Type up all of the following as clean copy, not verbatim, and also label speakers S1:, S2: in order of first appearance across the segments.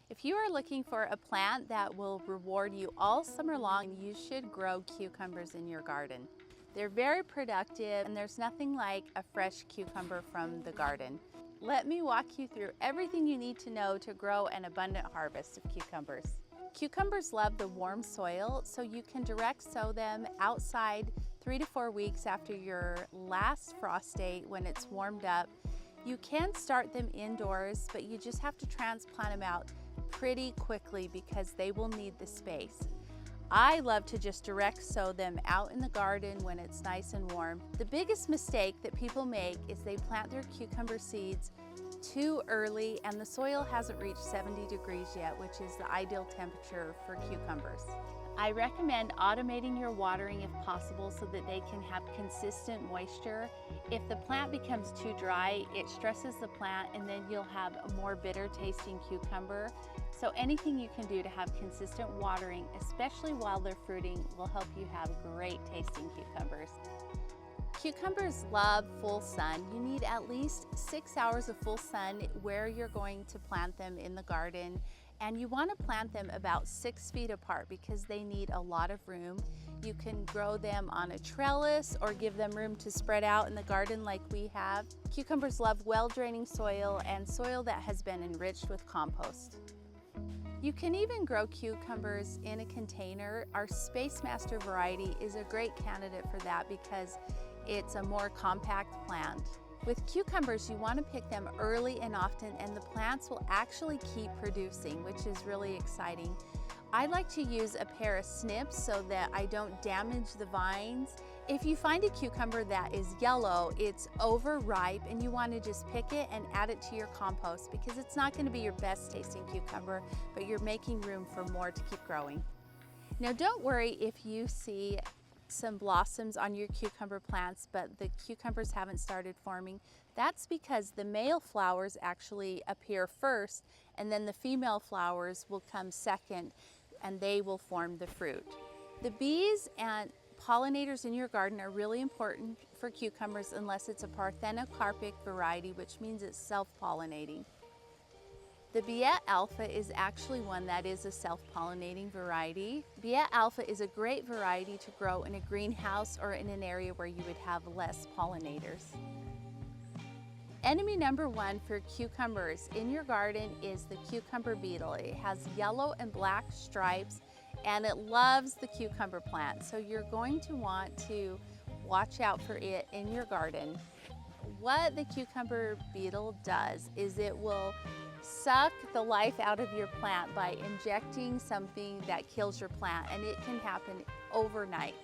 S1: If you are looking for a plant that will reward you all summer long, you should grow cucumbers in your garden. They're very productive and there's nothing like a fresh cucumber from the garden. Let me walk you through everything you need to know to grow an abundant harvest of cucumbers. Cucumbers love the warm soil, so you can direct sow them outside 3 to 4 weeks after your last frost date when it's warmed up. You can start them indoors, but you just have to transplant them out pretty quickly because they will need the space. I love to just direct sow them out in the garden when it's nice and warm. The biggest mistake that people make is they plant their cucumber seeds too early and the soil hasn't reached 70 degrees yet, which is the ideal temperature for cucumbers. I recommend automating your watering if possible so that they can have consistent moisture. If the plant becomes too dry, it stresses the plant and then you'll have a more bitter tasting cucumber. So anything you can do to have consistent watering, especially while they're fruiting, will help you have great tasting cucumbers. Cucumbers love full sun. You need at least 6 hours of full sun where you're going to plant them in the garden. And you want to plant them about 6 feet apart because they need a lot of room. You can grow them on a trellis or give them room to spread out in the garden like we have. Cucumbers love well-draining soil and soil that has been enriched with compost. You can even grow cucumbers in a container. Our Space Master variety is a great candidate for that because it's a more compact plant. With cucumbers, you want to pick them early and often, and the plants will actually keep producing, which is really exciting. I like to use a pair of snips so that I don't damage the vines. If you find a cucumber that is yellow, it's overripe, and you want to just pick it and add it to your compost because it's not going to be your best tasting cucumber, but you're making room for more to keep growing. Now, don't worry if you see some blossoms on your cucumber plants, but the cucumbers haven't started forming. That's because the male flowers actually appear first, and then the female flowers will come second, and they will form the fruit. The bees and pollinators in your garden are really important for cucumbers unless it's a parthenocarpic variety, which means it's self-pollinating. The Biet Alpha is actually one that is a self-pollinating variety. Biet Alpha is a great variety to grow in a greenhouse or in an area where you would have less pollinators. Enemy number one for cucumbers in your garden is the cucumber beetle. It has yellow and black stripes and it loves the cucumber plant. So you're going to want to watch out for it in your garden. What the cucumber beetle does is it will suck the life out of your plant by injecting something that kills your plant, and it can happen overnight.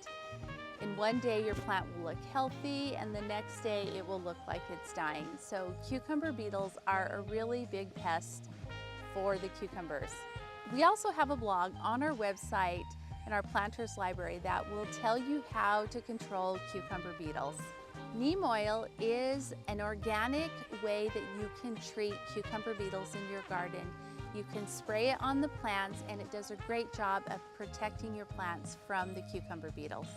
S1: In one day your plant will look healthy and the next day it will look like it's dying. So cucumber beetles are a really big pest for the cucumbers. We also have a blog on our website in our planters library that will tell you how to control cucumber beetles. Neem oil is an organic way that you can treat cucumber beetles in your garden. You can spray it on the plants and it does a great job of protecting your plants from the cucumber beetles.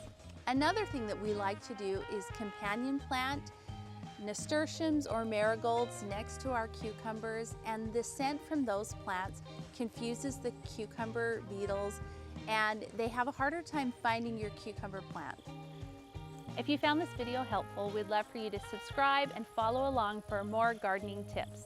S1: Another thing that we like to do is companion plant nasturtiums or marigolds next to our cucumbers, and the scent from those plants confuses the cucumber beetles and they have a harder time finding your cucumber plant. If you found this video helpful, we'd love for you to subscribe and follow along for more gardening tips.